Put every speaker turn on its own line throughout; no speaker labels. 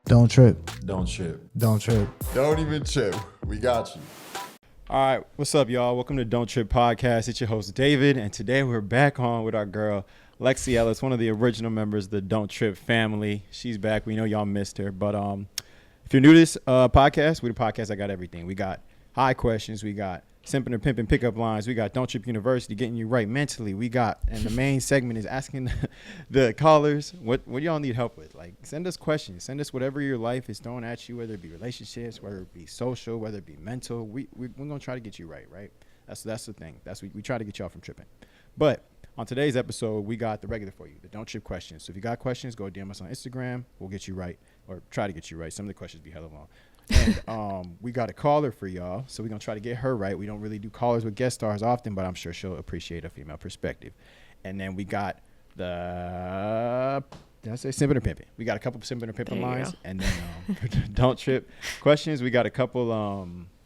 Don't trip.
Don't trip.
Don't trip.
Don't even trip. We got you.
All right, what's up, y'all? Welcome to Don't Trip Podcast. It's your host, David, and today we're back on with our girl, Lexi Ellis, one of the original members of the Don't Trip family. She's back. We know y'all missed her, but if you're new to this podcast, we're the podcast that got everything. We got high questions. We got Simpin or Pimpin pickup lines. We got Don't Trip University, getting you right mentally. We got, and the main segment is asking the callers what y'all need help with. Like, send us questions. Send us whatever your life is throwing at you, whether it be relationships, whether it be social, whether it be mental. We're going to try to get you right? That's the thing. We try to get y'all from tripping. But on today's episode, we got the regular for you, the Don't Trip questions. So if you got questions, go DM us on Instagram. We'll get you right, or try to get you right. Some of the questions be hella long. And we got a caller for y'all, so we're going to try to get her right. We don't really do callers with guest stars often, but I'm sure she'll appreciate a female perspective. And then we got did I say Simpin or Pimpin? We got a couple of Simpin or Pimpin lines. And then Don't Trip questions. We got a couple,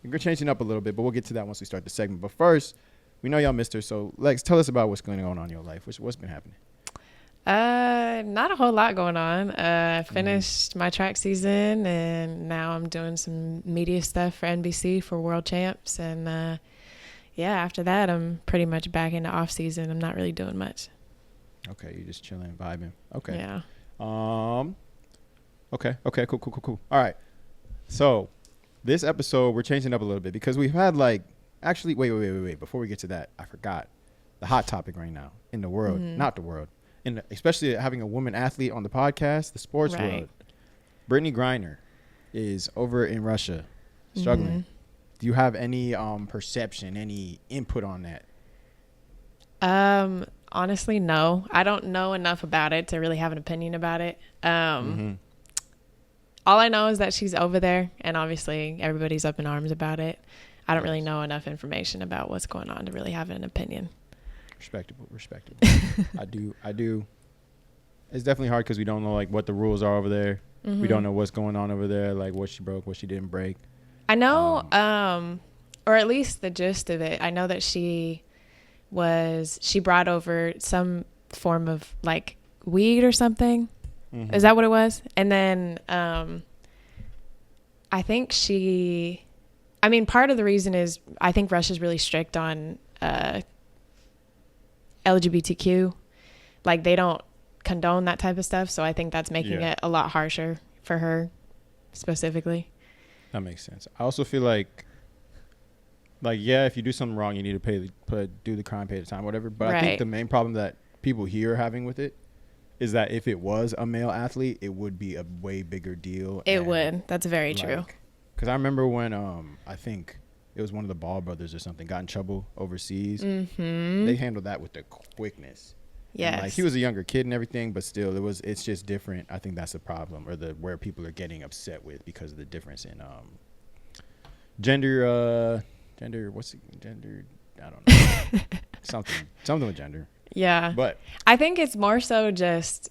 we're changing up a little bit, but we'll get to that once we start the segment. But first, we know y'all missed her, so Lex, tell us about what's going on in your life. What's been happening?
Not a whole lot going on. I finished my track season and now I'm doing some media stuff for NBC for World Champs. And, after that, I'm pretty much back into off season. I'm not really doing much.
Okay. You're just chilling, vibing. Okay.
Yeah.
Okay. Cool. All right. So this episode, we're changing up a little bit because we've had wait. Before we get to that, I forgot the hot topic right now in the world, not the world. Especially having a woman athlete on the podcast, the sports world. Brittany Griner is over in Russia struggling. Do you have any perception, any input on that?
Honestly, no. I don't know enough about it to really have an opinion about it. All I know is that she's over there, and obviously everybody's up in arms about it. I don't really know enough information about what's going on to really have an opinion.
Respectable. I do. It's definitely hard because we don't know what the rules are over there. We don't know what's going on over there, like what she broke, what she didn't break.
I know, or at least the gist of it. I know that she brought over some form of weed or something. Is that what it was? And then I think part of the reason is I think Russia's really strict on LGBTQ. They don't condone that type of stuff, so I think that's making it a lot harsher for her specifically.
That makes sense. I also feel like if you do something wrong, you need to do the crime, pay the time, whatever. But I think the main problem that people here are having with it is that if it was a male athlete, it would be a way bigger deal.
It would. That's very true.
Because I remember when I think it was one of the Ball brothers or something got in trouble overseas. They handled that with the quickness.
Yes.
And, he was a younger kid and everything, but still, it's just different. I think that's the problem, or where people are getting upset with because of the difference in gender. What's it? Gender? I don't know. something with gender.
Yeah.
But
I think it's more so just.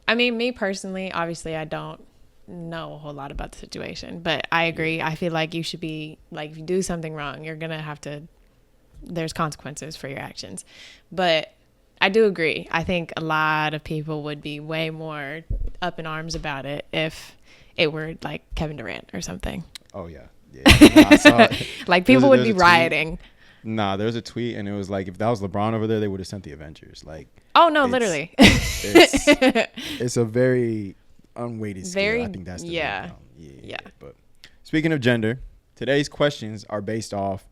Me personally, obviously, I don't know a whole lot about the situation, but I agree. I feel like you should be if you do something wrong, you're gonna have to. There's consequences for your actions, but. I do agree. I think a lot of people would be way more up in arms about it if it were Kevin Durant or something.
Oh, yeah. I saw it.
People would be rioting.
Nah, there's a tweet, and it was if that was LeBron over there, they would have sent the Avengers.
Oh, no, literally.
It's a very unweighted scale. I think that's the
yeah.
But speaking of gender, today's questions are based off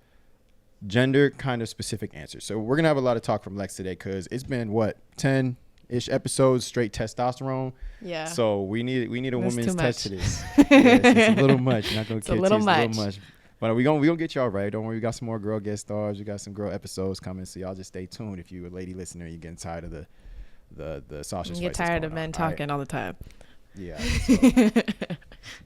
gender kind of specific answers. So we're gonna have a lot of talk from Lex today because it's been 10-ish episodes straight testosterone. Yeah. So we need a woman's touch to this. It's a little much. Not gonna kid you. It's a little much. But we gonna get y'all right. Don't worry. We got some more girl guest stars. We got some girl episodes coming. So y'all just stay tuned. If you're a lady listener, you're getting tired of the sausage.
You get tired of men talking all the time.
Yeah. So,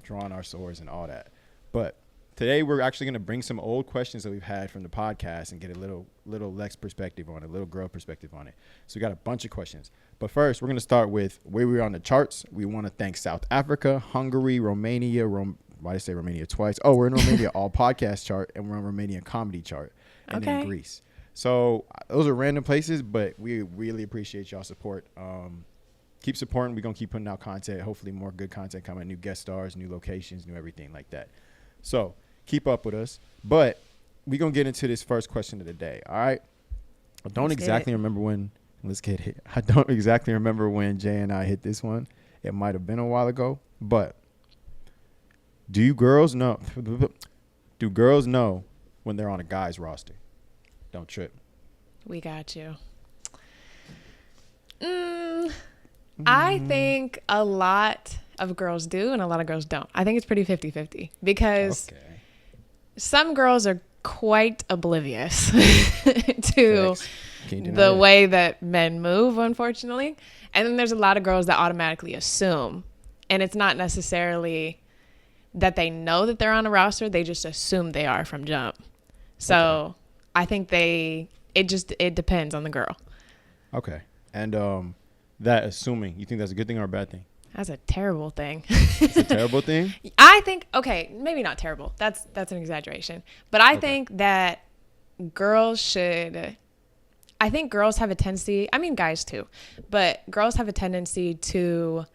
drawing our swords and all that. But today, we're actually going to bring some old questions that we've had from the podcast and get a little Lex perspective on it, a little girl perspective on it. So we got a bunch of questions. But first, we're going to start with where we are on the charts. We want to thank South Africa, Hungary, Romania. Why did I say Romania twice? Oh, we're in Romania all podcast chart, and we're on Romanian comedy chart, and then Greece. So those are random places, but we really appreciate y'all support. keep supporting. We're gonna keep putting out content. Hopefully, more good content coming. New guest stars, new locations, new everything like that. So keep up with us. But we're gonna get into this first question of the day. All right. I don't exactly remember when. Let's get it. I don't exactly remember when Jay and I hit this one. It might have been a while ago. But do girls know when they're on a guy's roster? Don't trip.
We got you. I think a lot of girls do and a lot of girls don't. I think it's pretty 50-50 because some girls are quite oblivious to the way that men move, unfortunately. And then there's a lot of girls that automatically assume. And it's not necessarily that they know that they're on a roster. They just assume they are from jump. So I think it depends on the girl. Okay.
And that assuming, you think that's a good thing or a bad thing?
That's a terrible thing.
It's a terrible thing?
I think, maybe not terrible. That's an exaggeration. But I think that girls have a tendency, I mean guys too, but girls have a tendency to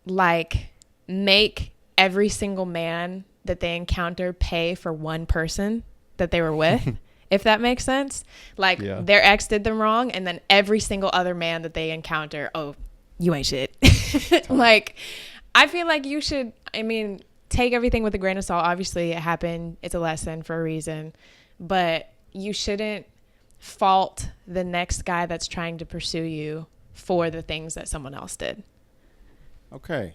like make every single man that they encounter pay for one person that they were with. If that makes sense. Like their ex did them wrong and then every single other man that they encounter, oh, you ain't shit. Like, I feel like you should, take everything with a grain of salt. Obviously it happened. It's a lesson for a reason, but you shouldn't fault the next guy that's trying to pursue you for the things that someone else did.
Okay.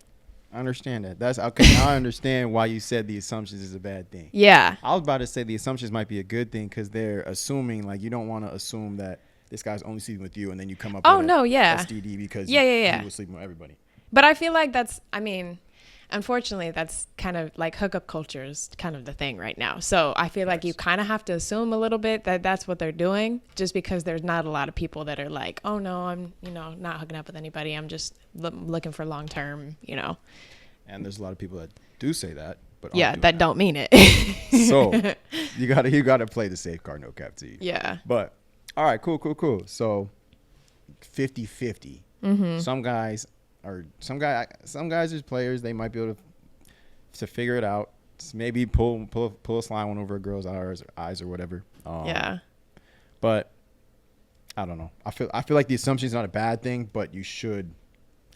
I understand that. That's okay. Now I understand why you said the assumptions is a bad thing.
Yeah.
I was about to say the assumptions might be a good thing because they're assuming, like, you don't want to assume that this guy's only sleeping with you and then you come up with STD because he was sleeping with everybody.
But I feel like unfortunately, that's kind of like hookup culture is kind of the thing right now. So I feel like you kind of have to assume a little bit that that's what they're doing just because there's not a lot of people that are like, oh no, I'm, not hooking up with anybody. I'm just looking for long term,
And there's a lot of people that do say that, but
that don't mean it.
So you gotta play the safe card, no cap to you.
Yeah.
But all right, cool. So 50-50. Mm-hmm. Some guys as players, they might be able to figure it out. Just maybe pull a slime one over a girl's eyes or whatever. But I don't know. I feel like the assumption is not a bad thing, but you should.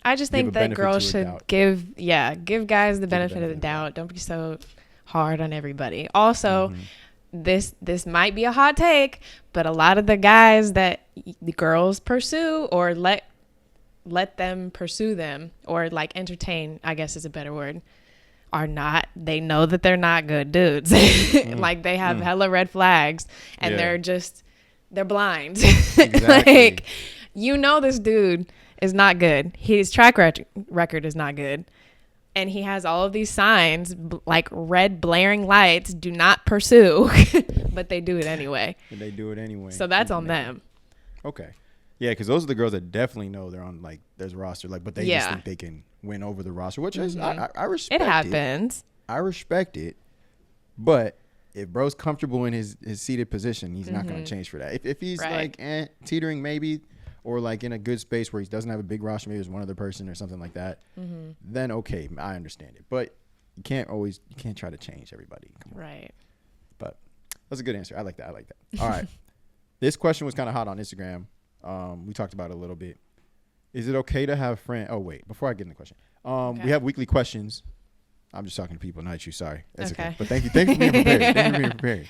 I just think that girls should give guys the benefit of the doubt. Don't be so hard on everybody. Also, this might be a hot take, but a lot of the guys that the girls pursue or let them pursue them or like entertain, I guess is a better word, they know that they're not good dudes. Like they have hella red flags and they're blind. Exactly. Like, this dude is not good. His track record is not good. And he has all of these signs like red blaring lights, do not pursue, but they do it anyway. So that's on them.
Okay. Yeah, because those are the girls that definitely know they're on like there's a roster, like, but they just think they can win over the roster, which is I respect.
It happens.
I respect it, but if bro's comfortable in his seated position, he's not going to change for that. If he's like teetering maybe, or like in a good space where he doesn't have a big roster, maybe there's one other person or something like that, then okay, I understand it. But you can't try to change everybody. Come on.
Right.
But that's a good answer. I like that. All right. This question was kind of hot on Instagram. We talked about it a little bit. Is it okay to have friends? Oh, wait. Before I get in the question. We have weekly questions. I'm just talking to people, not you. Sorry. That's okay. But thank you for being prepared.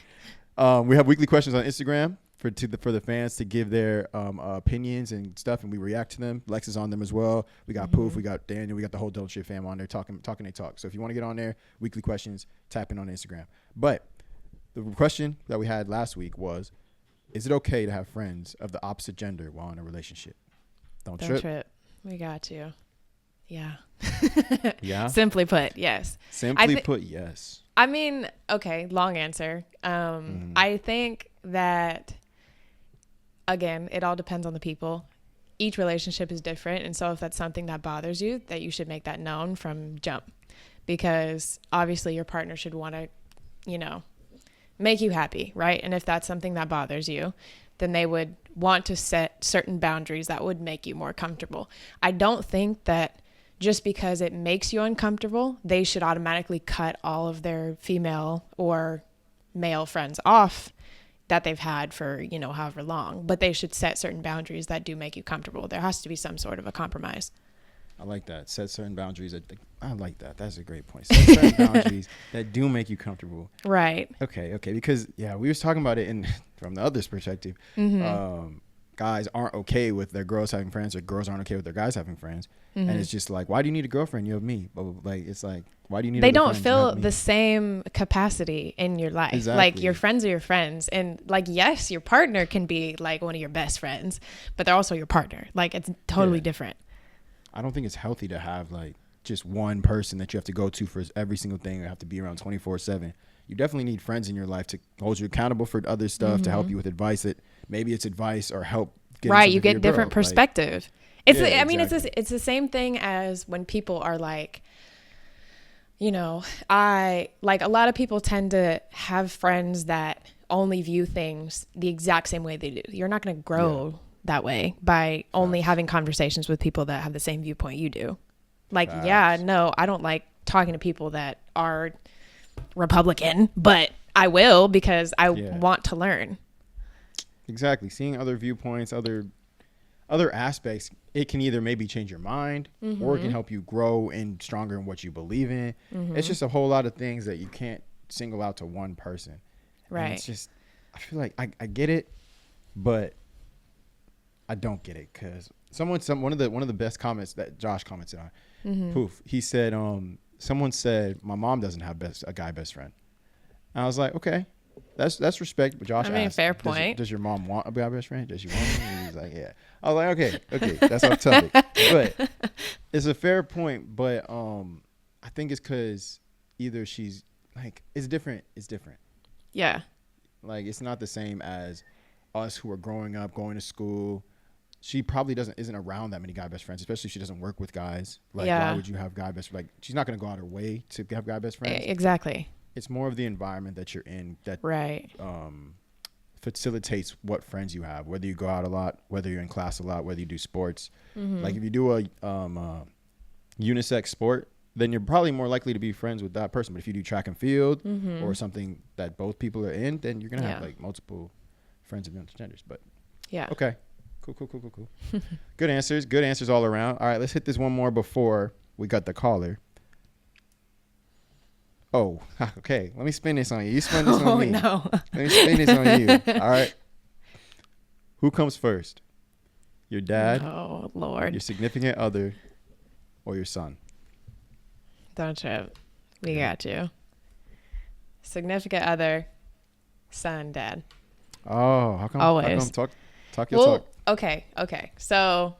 We have weekly questions on Instagram for the fans to give their opinions and stuff, and we react to them. Lex is on them as well. We got Poof. We got Daniel. We got the whole Don't Shit fam on there talking they talk. So if you want to get on there, weekly questions, tap in on Instagram. But the question that we had last week was, is it okay to have friends of the opposite gender while in a relationship? Don't trip.
We got you. Yeah.
Yeah.
Simply put, yes.
Yes.
I mean, okay, long answer. I think that, again, it all depends on the people. Each relationship is different. And so if that's something that bothers you, that you should make that known from jump. Because obviously your partner should want to, make you happy, right? And if that's something that bothers you, then they would want to set certain boundaries that would make you more comfortable. I don't think that just because it makes you uncomfortable, they should automatically cut all of their female or male friends off that they've had for, you know, however long. But they should set certain boundaries that do make you comfortable. There has to be some sort of a compromise.
I like that. Set certain boundaries. I like that. That's a great point. Set certain boundaries that do make you comfortable.
Right.
Okay. Because we was talking about it from the other's perspective. Guys aren't okay with their girls having friends, or girls aren't okay with their guys having friends. And it's just like, why do you need a girlfriend? You have me. But like, it's like, why do you need?
They don't fill the same capacity in your life.
Exactly.
Like, your friends are your friends, and like, yes, your partner can be like one of your best friends, but they're also your partner. Like, it's totally different.
I don't think it's healthy to have like just one person that you have to go to for every single thing, or have to be around 24/7. You definitely need friends in your life to hold you accountable for other stuff, to help you with advice that maybe it's advice or help.
Right. You get different perspective. It's,
yeah,
I mean,
exactly.
it's the same thing as when people are like, you know, a lot of people tend to have friends that only view things the exact same way they do. You're not going to grow that way by only having conversations with people that have the same viewpoint you do. Like, no, I don't like talking to people that are Republican, but I will, because I want to learn.
Exactly. Seeing other viewpoints, other aspects, it can either maybe change your mind, or it can help you grow and stronger in what you believe in. It's just a whole lot of things that you can't single out to one person.
Right.
And it's just, I feel like I get it, but I don't get it, because one of the best comments that Josh commented on, poof, he said, someone said, my mom doesn't have a guy best friend. And I was like, okay, that's respect. But Josh asked,
fair point.
Does your mom want a guy best friend? Does she want one? And he's like, yeah. I was like, okay, that's off topic. But it's a fair point. But I think it's because either she's like, it's different.
Yeah.
Like, it's not the same as us who are growing up, going to school. She probably isn't around that many guy best friends, especially if she doesn't work with guys. Like, why would you have guy best friends? Like, she's not going to go out her way to have guy best friends.
Exactly.
It's more of the environment that you're in that facilitates what friends you have, whether you go out a lot, whether you're in class a lot, whether you do sports. Like, if you do a unisex sport, then you're probably more likely to be friends with that person. But if you do track and field or something that both people are in, then you're going to have like multiple friends of genders. But okay. Cool. Good answers all around. All right, let's hit this one more before we got the caller. Oh, okay. Let me spin this on you. You spin this on me.
No.
Let me spin this on you. All right. Who comes first? Your dad?
Oh, Lord.
Your significant other? Or your son?
Don't trip. We got you. Significant other, son, dad.
Oh, how come?
Always.
Talk your talk.
Okay. So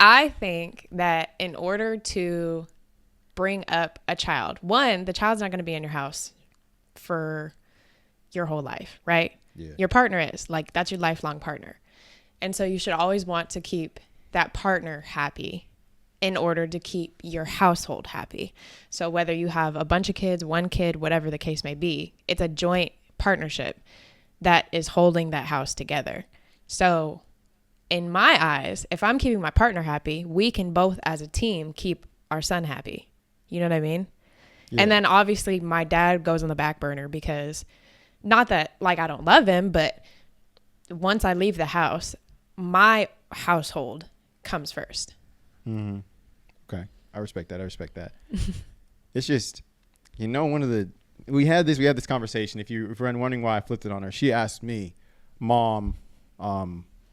I think that in order to bring up a child, one, the child's not going to be in your house for your whole life, right?
Yeah.
Your partner is. Like, that's your lifelong partner. And so you should always want to keep that partner happy in order to keep your household happy. So whether you have a bunch of kids, one kid, whatever the case may be, it's a joint partnership that is holding that house together. So in my eyes, if I'm keeping my partner happy, we can both as a team keep our son happy. You know what I mean? Yeah. And then obviously my dad goes on the back burner, because not that like I don't love him, but once I leave the house, my household comes first.
Mm-hmm. Okay. I respect that. It's just, you know, we had this conversation. If you're wondering why I flipped it on her, she asked me, mom,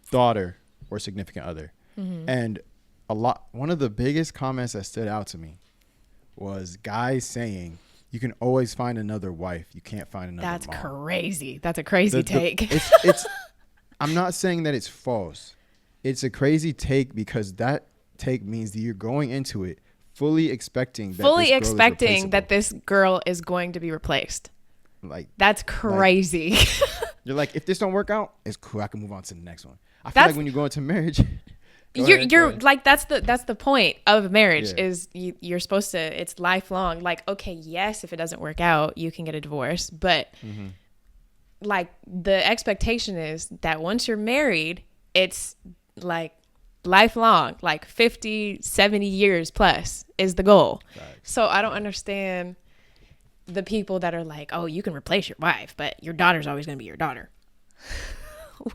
daughter, or significant other. And one of the biggest comments that stood out to me was guys saying, you can always find another wife. You can't find another
That's
mom.
crazy. That's a crazy take.
It's I'm not saying that it's false. It's a crazy take, because that take means that you're going into it fully expecting that
this girl is going to be replaced.
Like,
that's crazy.
You're like, if this don't work out, it's cool. I can move on to the next one. I feel like when you go into marriage,
you're like, that's the point of marriage is you're supposed to, it's lifelong. Like, okay, yes, if it doesn't work out, you can get a divorce, but like the expectation is that once you're married, it's like lifelong, like 50, 70 years plus is the goal.
Right.
So I don't understand the people that are like, oh, you can replace your wife, but your daughter's always going to be your daughter.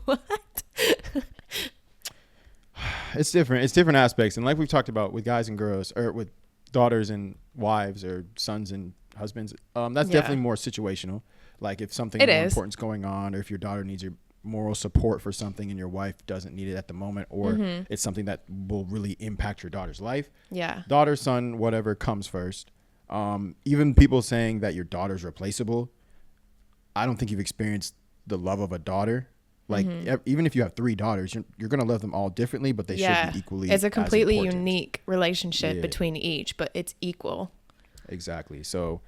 What?
It's different. It's different aspects. And like we've talked about with guys and girls, or with daughters and wives, or sons and husbands, that's definitely more situational. Like if something more important's going on, or if your daughter needs your moral support for something and your wife doesn't need it at the moment, or it's something that will really impact your daughter's life. Yeah. Daughter, son, whatever comes first. Even people saying that your daughter's replaceable, I don't think you've experienced the love of a daughter. Like even if you have 3 daughters, you're going to love them all differently, but they should be equally.
It's a completely unique relationship between each, but it's equal.
Exactly. So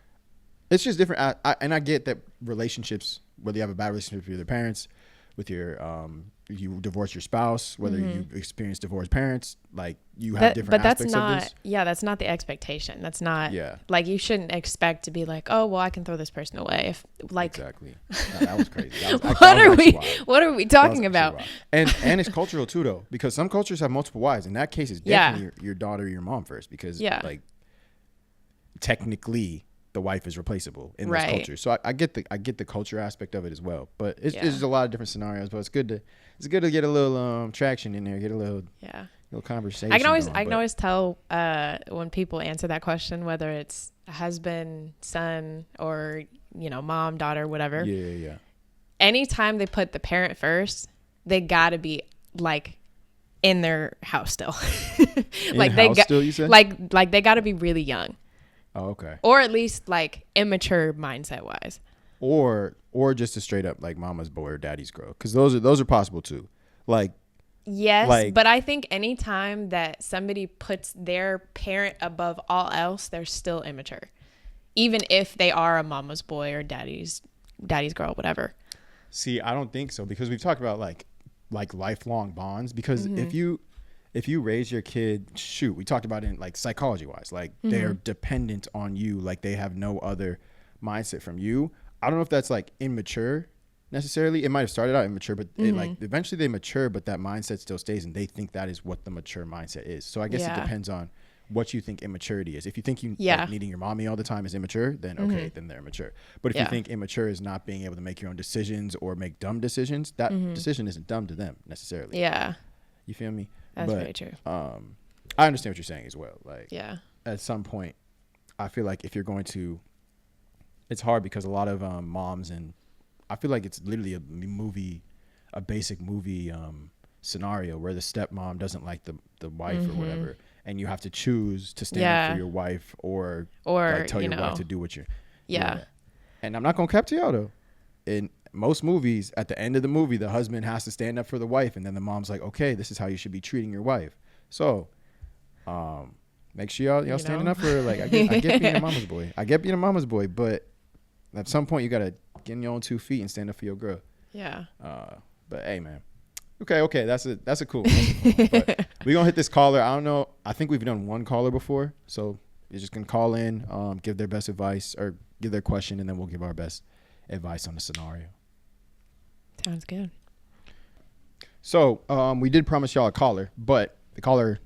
it's just different. And I get that relationships, whether you have a bad relationship with your parents, with your you divorce your spouse, whether you experience divorced parents, like you have different aspects of this.
Yeah, that's not the expectation. That's not like you shouldn't expect to be like, oh well, I can throw this person away if like
exactly. No, that was crazy.
What are we talking about?
And it's cultural too, though, because some cultures have multiple wives. In that case, it's definitely your daughter or your mom first, because like technically the wife is replaceable in those cultures. So I get the culture aspect of it as well. But it's a lot of different scenarios. But it's good to get a little traction in there, get a little conversation.
I can always tell when people answer that question, whether it's a husband, son, or mom, daughter, whatever.
Yeah.
Anytime they put the parent first, they gotta be like in their house still. Like still, you said? Like they gotta be really young.
Oh, okay.
Or at least like immature mindset wise.
Or just a straight up like mama's boy or daddy's girl, because those are possible too. Like
yes, but I think anytime that somebody puts their parent above all else, they're still immature, even if they are a mama's boy or daddy's girl, whatever.
See, I don't think so, because we've talked about like lifelong bonds. Because if you raise your kid, we talked about it in like psychology wise, like they're dependent on you, like they have no other mindset from you. I don't know if that's like immature necessarily. It might have started out immature, but it, like eventually they mature, but that mindset still stays, and they think that is what the mature mindset is. So I guess it depends on what you think immaturity is. If you think like, needing your mommy all the time is immature, then okay, then they're immature. But if you think immature is not being able to make your own decisions or make dumb decisions, that decision isn't dumb to them necessarily. Yeah. You feel me?
That's very true.
I understand what you're saying as well. Like, at some point, I feel like if you're going to, it's hard because a lot of moms, and I feel like it's literally a basic movie scenario where the stepmom doesn't like the wife or whatever, and you have to choose to stand up for your wife or like tell your wife to do what you're. And I'm not gonna cap to y'all though. In most movies, at the end of the movie, the husband has to stand up for the wife, and then the mom's like, okay, this is how you should be treating your wife. So make sure y'all standing up for her. Like I get being a mama's boy. I get being a mama's boy, but at some point you gotta get on your own 2 feet and stand up for your girl. Yeah. But hey, man. Okay. That's a cool one. But we're gonna hit this caller. I don't know. I think we've done one caller before, so you're just gonna call in, give their best advice or give their question, and then we'll give our best advice on the scenario.
Sounds good.
So we did promise y'all a caller, but the caller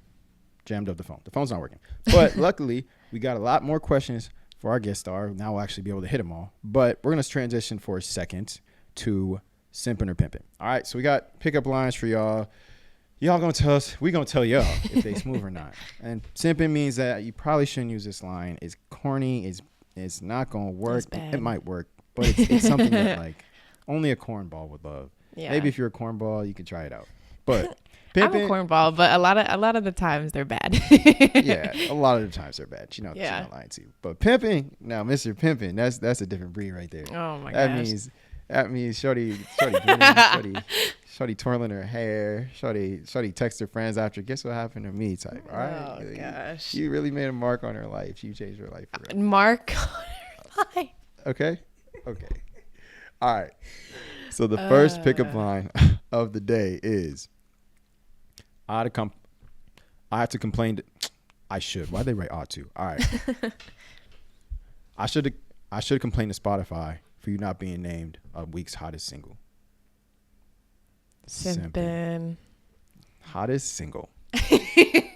jammed up the phone. The phone's not working. But luckily, we got a lot more questions for our guest star. Now we'll actually be able to hit them all. But we're going to transition for a second to Simpin or Pimpin. All right, so we got pickup lines for y'all. Y'all going to tell us, we going to tell y'all if they smooth or not. And Simpin means that you probably shouldn't use this line. It's corny. It's not going to work. It might work, but it's something that like only a cornball would love. Yeah. Maybe if you're a cornball, you can try it out. But
Pimpin, I'm a cornball, but a lot of the times they're bad.
Yeah, a lot of the times they're bad. She's not lying to you. But Pimpin, now Mr. Pimpin, that's a different breed right there.
Oh my gosh.
That means shorty grinning, shorty twirling her hair, shorty text her friends after, guess what happened to me type. All right.
Oh gosh.
You really made a mark on her life. You changed her life forever.
Mark on her life.
Okay. All right. So the first pickup line of the day is, I have to complain. I should. Why'd they write ought to? All right. I should complain to Spotify for you not being named a week's hottest single?
Simpin.
Hottest single.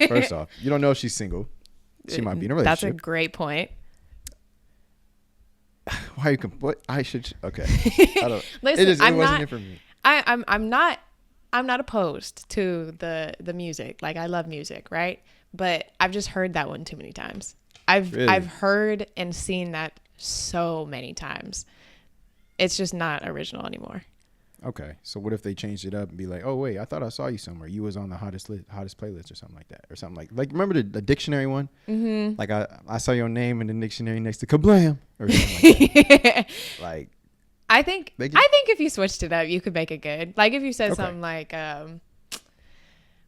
First off, you don't know if she's single. She might be in a
That's
relationship.
a great point.
Why you what I should okay. I don't
Listen,
it wasn't it for me.
I'm not opposed to the music. Like I love music, right? But I've just heard that one too many times. I've heard and seen that so many times. It's just not original anymore.
Okay, so what if they changed it up and be like, oh wait, I thought I saw you somewhere. You was on the hottest playlist or something like that, or something like remember the dictionary one? Mm-hmm. Like I saw your name in the dictionary next to kablam or something like that. Like
I think if you switched it up, you could make it good. Like if you said something like,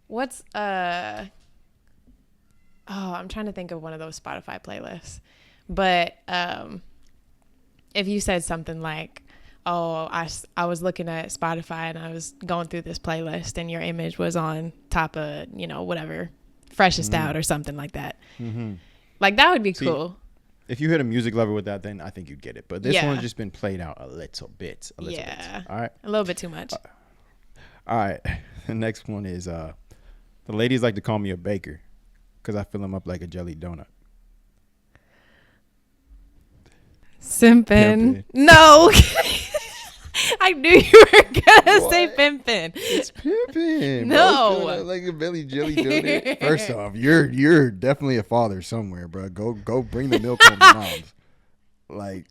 what's I'm trying to think of one of those Spotify playlists, but if you said something like, oh, I was looking at Spotify and I was going through this playlist and your image was on top of, whatever, freshest out or something like that. Mm-hmm. Like that would be cool.
If you hit a music lover with that, then I think you'd get it. But this one's just been played out a little bit. All right.
A little bit too much.
All right. The next one is the ladies like to call me a baker because I fill them up like a jelly donut.
Simpin. No. I knew you were gonna say Pimpin.
It's Pimpin.
No,
like a belly jelly donut. First off, you're definitely a father somewhere, bro. Go bring the milk home to mom's. Like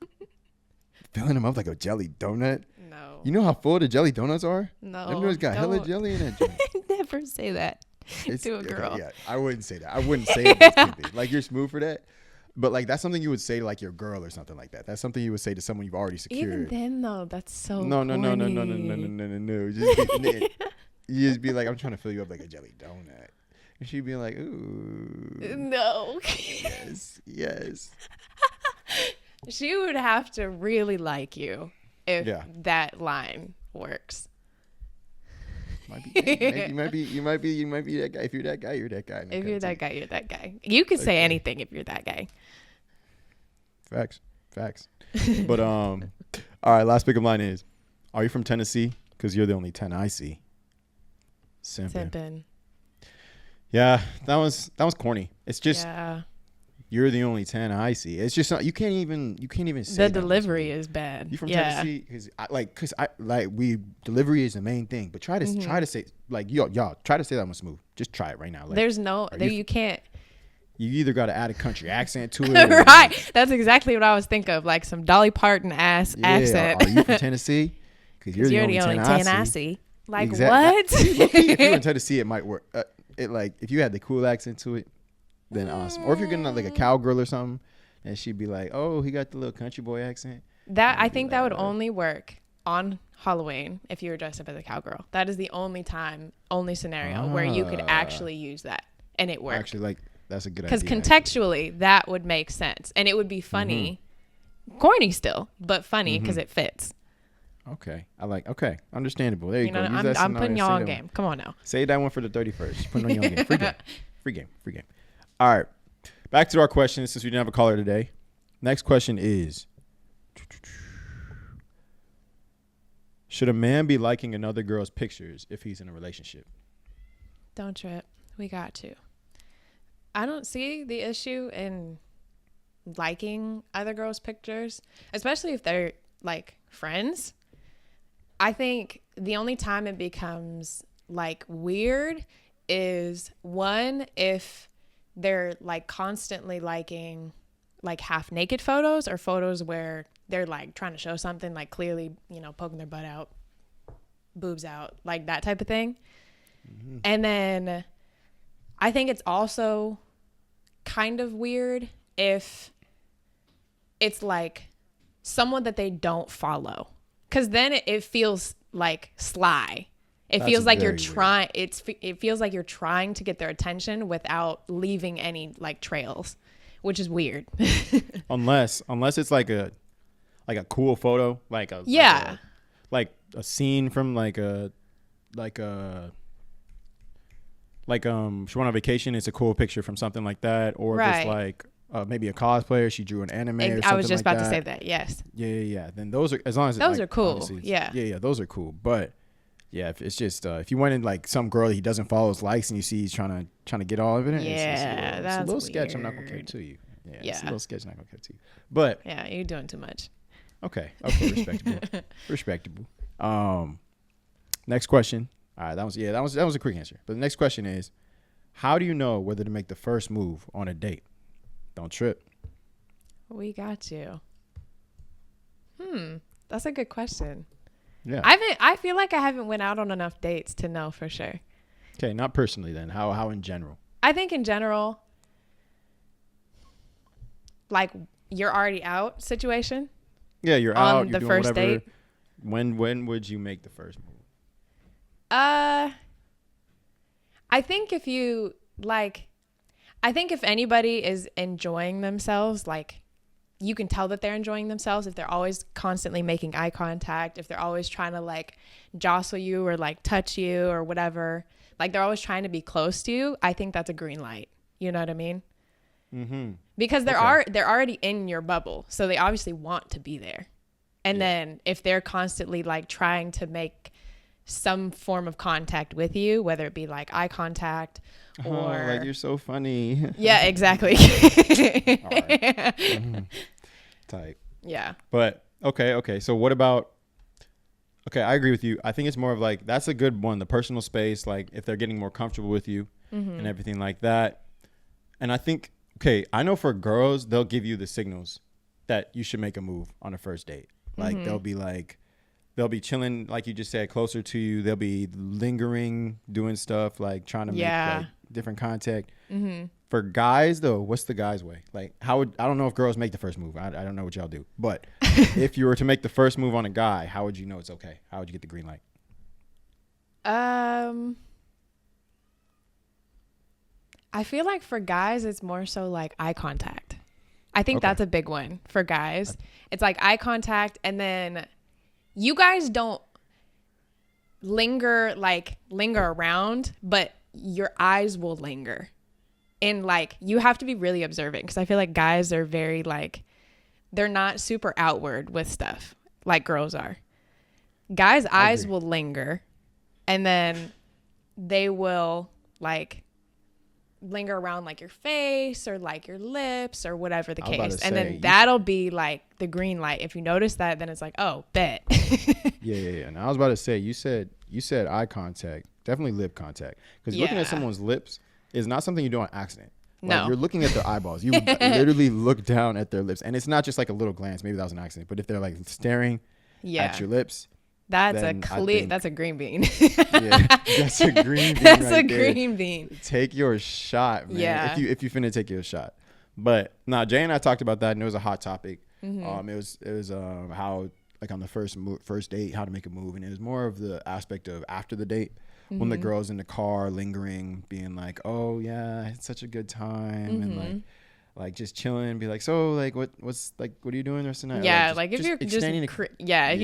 filling them up like a jelly donut.
No.
You know how full the jelly donuts are?
No.
Them donuts got hella jelly in it.
Never say that to a girl.
Okay, yeah, I wouldn't say that. I wouldn't say it. Pimpin. Like you're smooth for that. But like that's something you would say to like your girl or something like that. That's something you would say to someone you've already secured.
Even then though, that's so
No.
corny.
You just be like, I'm trying to fill you up like a jelly donut. And she'd be like, ooh.
No.
Yes.
She would have to really like you if that line works.
You might be that guy. If you're that guy, you're that guy.
If you're that guy, you're that guy. You can say anything if you're that guy.
Facts. But all right, last pickup line is, are you from Tennessee? Because you're the only 10 I see. Simpin. Yeah, that was corny. It's just you're the only 10 I see. It's just not, you can't even say
the delivery is bad.
You from Tennessee? Because delivery is the main thing. But try to say like y'all try to say that one smooth. Just try it right now. Like,
there's no you can't.
You either got to add a country accent to it.
Right. That's exactly what I was thinking of. Like some Dolly Parton accent.
Are you from Tennessee? Because you're the only 10 I see.
Like what?
If you're in Tennessee, it might work. If you had the cool accent to it, then awesome. Or if you're getting like a cowgirl or something, and she'd be like, "Oh, he got the little country boy accent."
I think that would only work on Halloween if you were dressed up as a cowgirl. That is the only scenario where you could actually use that, and it worked.
Actually, that's a good idea.
Because contextually, that would make sense, and it would be funny, corny still, but funny because it fits.
Okay, understandable. There you go.
I'm putting y'all on game. Come on now.
Say that one for the 31st. Put it on your game. Free game. All right, back to our questions since we didn't have a caller today. Next question is, should a man be liking another girl's pictures if he's in a relationship?
Don't trip. We got to. I don't see the issue in liking other girls' pictures, especially if they're like friends. I think the only time it becomes like weird is one, if they're like constantly liking like half naked photos or photos where they're like trying to show something, like clearly, poking their butt out, boobs out, like that type of thing. Mm-hmm. And then I think it's also kind of weird if it's like someone that they don't follow, because then it feels like sly. It feels like you're trying. It feels like you're trying to get their attention without leaving any like trails, which is weird.
unless it's like a cool photo, like a scene from she went on vacation. It's a cool picture from something like that, or if it's maybe a cosplayer, she drew an anime or something
I was just
like
about
that.
to say that. Yes.
Yeah. Then those are, as long as
Those
like,
are cool.
obviously
Yeah.
those are cool. But yeah, if it's just if you went in like some girl that he doesn't follow his likes and you see he's trying to get all of it, it's a little sketch. I'm not gonna care to you. Yeah, it's a little sketch. I'm not gonna care to you. But
yeah, you're doing too much.
Okay, respectable. Next question. All right, that was a quick answer. But the next question is, how do you know whether to make the first move on a date? Don't trip.
We got you. That's a good question.
Yeah.
I feel like I haven't went out on enough dates to know for sure.
Okay, not personally then. How in general?
I think in general, like you're already out situation.
Yeah, you're
on
out. You're
the
doing
first
whatever.
date.
When would you make the first move?
I think if anybody is enjoying themselves, like you can tell that they're enjoying themselves if they're always constantly making eye contact, if they're always trying to like jostle you or like touch you or whatever, like they're always trying to be close to you. I think that's a green light. You know what I mean? Mm-hmm. Because they're already in your bubble, so they obviously want to be there. And then if they're constantly like trying to make some form of contact with you, whether it be like eye contact or
like you're so funny.
Yeah, exactly.
Type.
Yeah.
But okay. So what about? Okay, I agree with you. I think it's more of like that's a good one. The personal space, like if they're getting more comfortable with you and everything like that. And I think I know for girls they'll give you the signals that you should make a move on a first date. Like they'll be chilling, like you just said, closer to you. They'll be lingering, doing stuff, like trying to make like different contact. For guys, though, what's the guy's way? Like, I don't know if girls make the first move. I don't know what y'all do. But if you were to make the first move on a guy, how would you know it's okay? How would you get the green light?
I feel like for guys, it's more so like eye contact. I think that's a big one for guys. It's like eye contact, and then you guys don't linger around, but your eyes will linger. And like you have to be really observant, because I feel like guys are very like, they're not super outward with stuff like girls are. Guys' eyes will linger, and then they will like linger around like your face or like your lips or whatever the case, and then that'll be like the green light. If you notice that, then it's like, oh, bet.
Yeah. And I was about to say, you said eye contact, definitely lip contact, because looking at someone's lips is not something you do on accident. Like, you're looking at their eyeballs. You literally look down at their lips, and it's not just like a little glance. Maybe that was an accident, but if they're like staring at your lips,
that's a green bean.
Yeah, that's a green bean.
That's a green bean.
Take your shot, man.
Yeah.
If you finna take your shot. But Jay and I talked about that, and it was a hot topic. It was how, like, on the first date, how to make a move, and it was more of the aspect of after the date, when the girl's in the car lingering, being like, oh yeah, it's such a good time, and like just chilling, be like, so like what are you doing the rest of the night?
Yeah, like if you're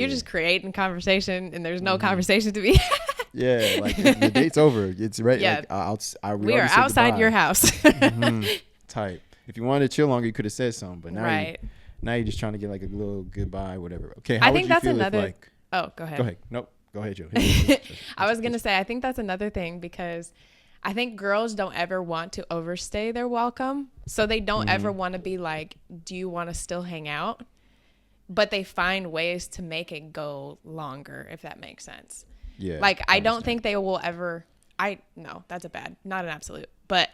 just creating conversation and there's no conversation to be
yeah, like the date's over, it's right.
Yeah,
like,
we are outside your house.
Type. If you wanted to chill longer, you could have said something, but now you're just trying to get like a little goodbye, whatever. Okay, how
I
would
think
you
that's
feel
another.
if, like,
oh, go ahead.
Nope. Go ahead, Joe.
I was going to say, I think that's another thing, because I think girls don't ever want to overstay their welcome. So they don't ever want to be like, do you want to still hang out? But they find ways to make it go longer, if that makes sense.
Yeah.
Like, I don't think they will ever, no, that's not an absolute. But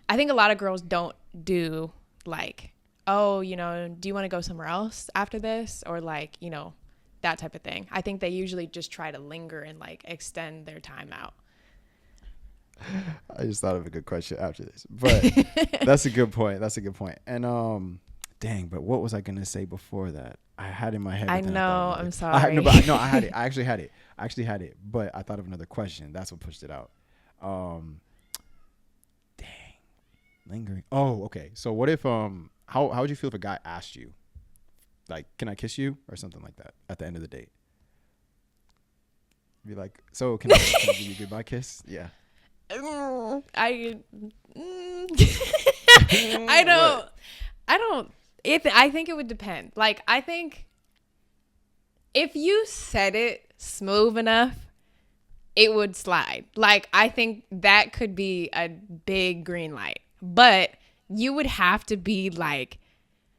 I think a lot of girls don't do like, oh, do you want to go somewhere else after this? Or like, that type of thing. I think they usually just try to linger and like extend their time out.
I just thought of a good question after this, but that's a good point. And dang, but what was I gonna say before that? I had in my head.
I know. I'm sorry.
I had it. I actually had it, but I thought of another question. That's what pushed it out. Dang, lingering. Oh, okay. So what if how would you feel if a guy asked you, like, can I kiss you, or something like that at the end of the date? Be like, so can I give you a goodbye kiss? Yeah.
I don't. I think it would depend. Like, I think if you said it smooth enough, it would slide. Like, I think that could be a big green light. But you would have to be like,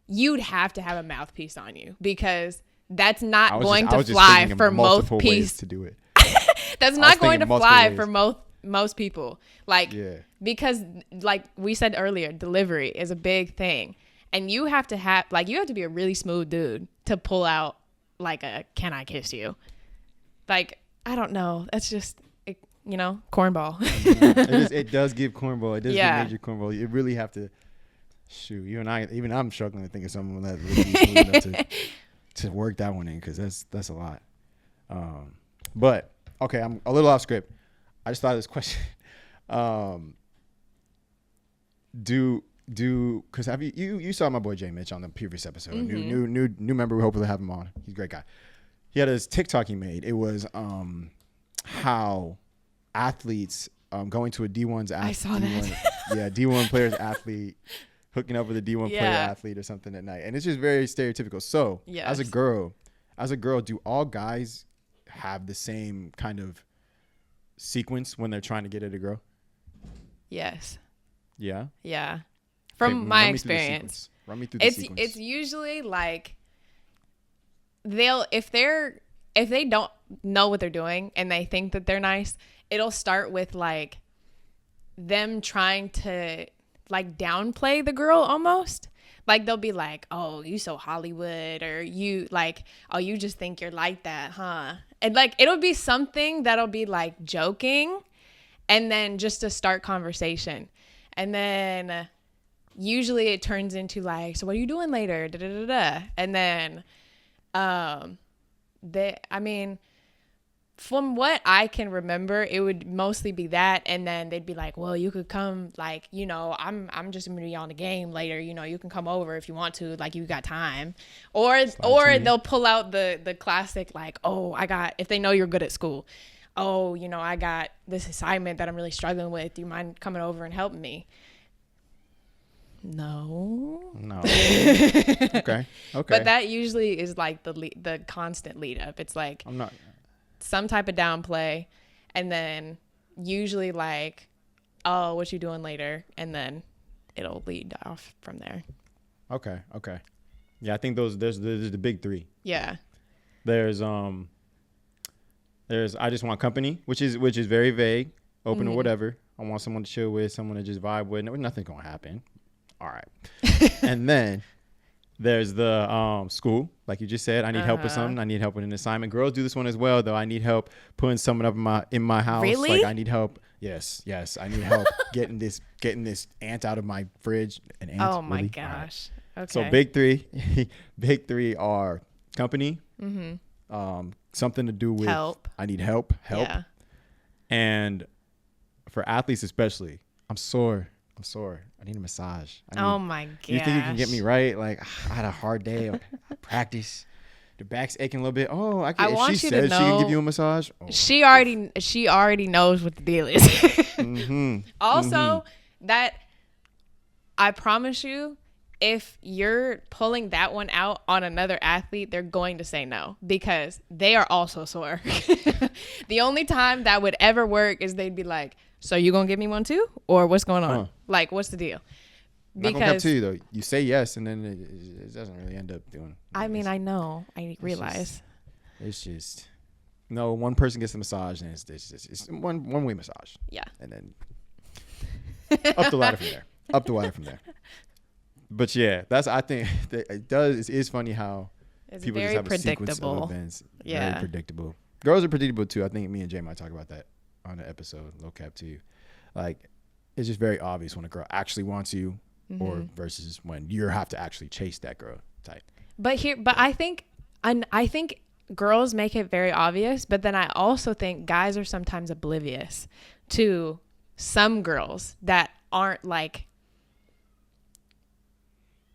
you'd have to have a mouthpiece on you, because that's not going to fly for most people
to do it.
That's not going to fly for most people. Like, because like we said earlier, delivery is a big thing. And you have to be a really smooth dude to pull out like a "can I kiss you?" Like, I don't know. That's just, cornball.
It does give cornball. It does give major cornball. You really have to shoot. I'm struggling to think of someone that would be smooth enough to work that one in, because that's a lot. But okay, I'm a little off script. I just thought of this question. Because have you saw my boy J Mitch on the previous episode? New member. We hopefully have him on. He's a great guy. He had this TikTok he made. It was how athletes going to a D1's athlete.
I saw that.
Yeah, D1 player's athlete hooking up with a D1 player athlete or something at night, and it's just very stereotypical. So as a girl, do all guys have the same kind of sequence when they're trying to get at a girl?
Yes.
Yeah.
Yeah. From my experience,
run me through the sequence.
It's usually like if they don't know what they're doing and they think that they're nice, it'll start with like them trying to like downplay the girl almost. Like, they'll be like, "Oh, you so Hollywood," or you like, "Oh, you just think you're like that, huh?" And like, it'll be something that'll be like joking, and then just to start conversation. And then usually it turns into like, "So what are you doing later?" Da, da, da, da. And then, from what I can remember, it would mostly be that. And then they'd be like, "Well, you could come, like, I'm just gonna be on the game later. You can come over if you want to, like, you got time." Or they'll pull out the classic, like, "Oh, if they know you're good at school. Oh, I got this assignment that I'm really struggling with. Do you mind coming over and helping me?" No. Okay. But that usually is like the constant lead up. It's like,
I'm not
some type of downplay, and then usually like, "Oh, what you doing later?" And then it'll lead off from there.
Okay. Yeah, I think there's the big three.
Yeah.
There's I just want company, which is very vague, open or whatever. I want someone to chill with, someone to just vibe with. Nothing's gonna happen. All right. And then there's the school, like you just said. I need help with something. I need help with an assignment. Girls do this one as well, though. I need help putting someone up in my house.
Really?
Like, I need help. Yes. I need help getting this ant out of my fridge. An ant.
Oh my
really?
gosh.
Right.
Okay.
So big three are company. Something to do with
help.
I need help.
Yeah.
And for athletes especially, I'm sore. I need a massage.
Oh my gosh.
You think you can get me right? Like, I had a hard day of practice. The back's aching a little bit. Oh, I can.
Want
she
you
says
to know,
she can give you a massage. Oh,
she already knows what the deal is. Also, that I promise you, if you're pulling that one out on another athlete, they're going to say no, because they are also sore. The only time that would ever work is they'd be like, "So you gonna give me one too, or what's going on? Like, what's the deal?"
Because, not gonna come to you though. You say yes, and then it doesn't really end up doing.
I mean, I know. I realize.
It's just no. One person gets the massage, and it's one way massage.
Yeah.
And then up the ladder from there. But yeah, I think it is funny how
it's
people
very
just have a sequence
predictable.
of events.
Yeah.
Very predictable. Girls are predictable too. I think me and Jay might talk about that on an episode, low cap too. Like, it's just very obvious when a girl actually wants you, or versus when you have to actually chase that girl type.
But I think girls make it very obvious, but then I also think guys are sometimes oblivious to some girls that aren't like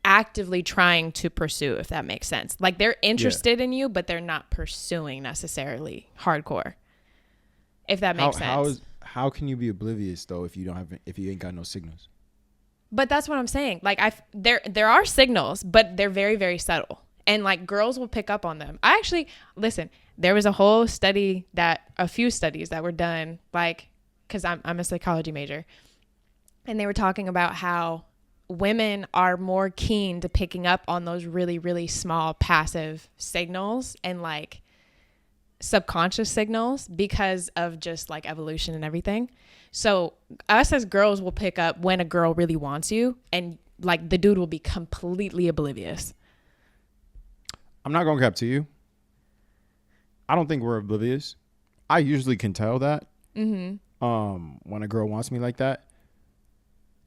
actively trying to pursue, if that makes sense. Like, they're interested in you, but they're not pursuing necessarily hardcore, if that makes sense.
How can you be oblivious though if you ain't got no signals?
But that's what I'm saying. Like there are signals, but they're very, very subtle. And like girls will pick up on them. I actually listen, there was a few studies that were done, like, because I'm a psychology major. And they were talking about how women are more keen to picking up on those really, really small passive signals and like subconscious signals because of just like evolution and everything. So us as girls will pick up when a girl really wants you, and like the dude will be completely oblivious.
I'm not gonna cap to you. I don't think we're oblivious. I usually can tell that when a girl wants me like that.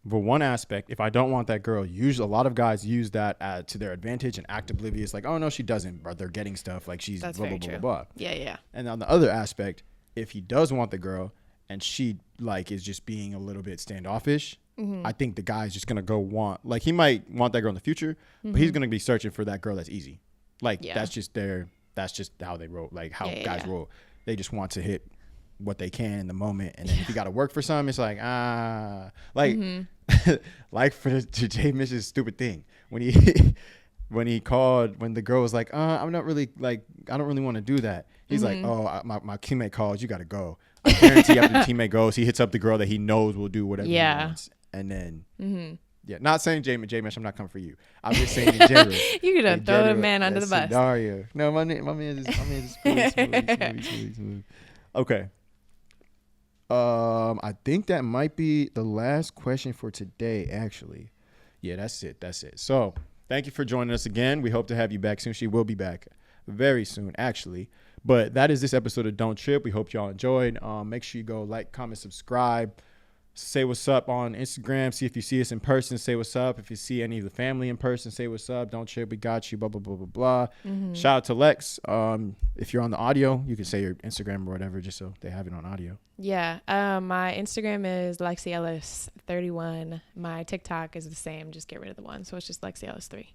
For one aspect, if I don't want that girl, usually a lot of guys use that to their advantage and act oblivious, like, oh no, she doesn't, but they're getting stuff, like she's
That's
blah
very
blah
true.
blah blah.
Yeah.
And on the other aspect, if he does want the girl and she like is just being a little bit standoffish, I think the guy's just gonna go want, like, he might want that girl in the future, but he's gonna be searching for that girl that's easy. Like that's just how they roll, like how guys roll. They just want to hit what they can in the moment, and then if you got to work for something, it's like like for Jay Mitch's stupid thing when he called, when the girl was like, I'm not really, like, I don't really want to do that. He's like, oh, my teammate calls, you got to go. I guarantee after the teammate goes, he hits up the girl that he knows will do whatever he wants, and then not saying Jay Mitch, I'm not coming for you. I'm just saying in general.
You gonna throw the man under the bus.
Scenario. No, my man is smooth. Okay. I think that might be the last question for today, actually. Yeah, that's it. So thank you for joining us again. We hope to have you back soon. She will be back very soon, actually. But that is this episode of Don't Trip. We hope y'all enjoyed. Make sure you go like, comment, subscribe. Say what's up on Instagram. See if you see us in person. Say what's up. If you see any of the family in person, say what's up. Don't trip. We got you. Blah, blah, blah, blah, blah. Shout out to Lex. If you're on the audio, you can say your Instagram or whatever just so they have it on audio.
Yeah. My Instagram is Lexi Ellis 31. My TikTok is the same. Just get rid of the one. So it's just Lexi Ellis 3.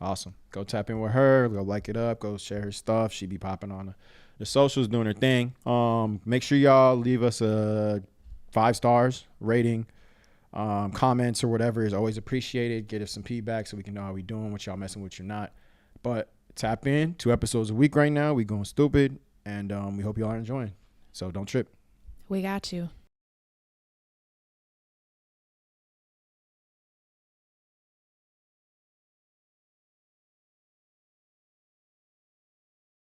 Awesome. Go tap in with her. Go like it up. Go share her stuff. She be popping on the socials, doing her thing. Make sure y'all leave us a 5 stars rating, comments or whatever is always appreciated. Get us some feedback so we can know how we doing, what y'all messing with, you not. But tap in. 2 episodes a week right now. We going stupid, and we hope y'all are enjoying. So don't trip.
We got you.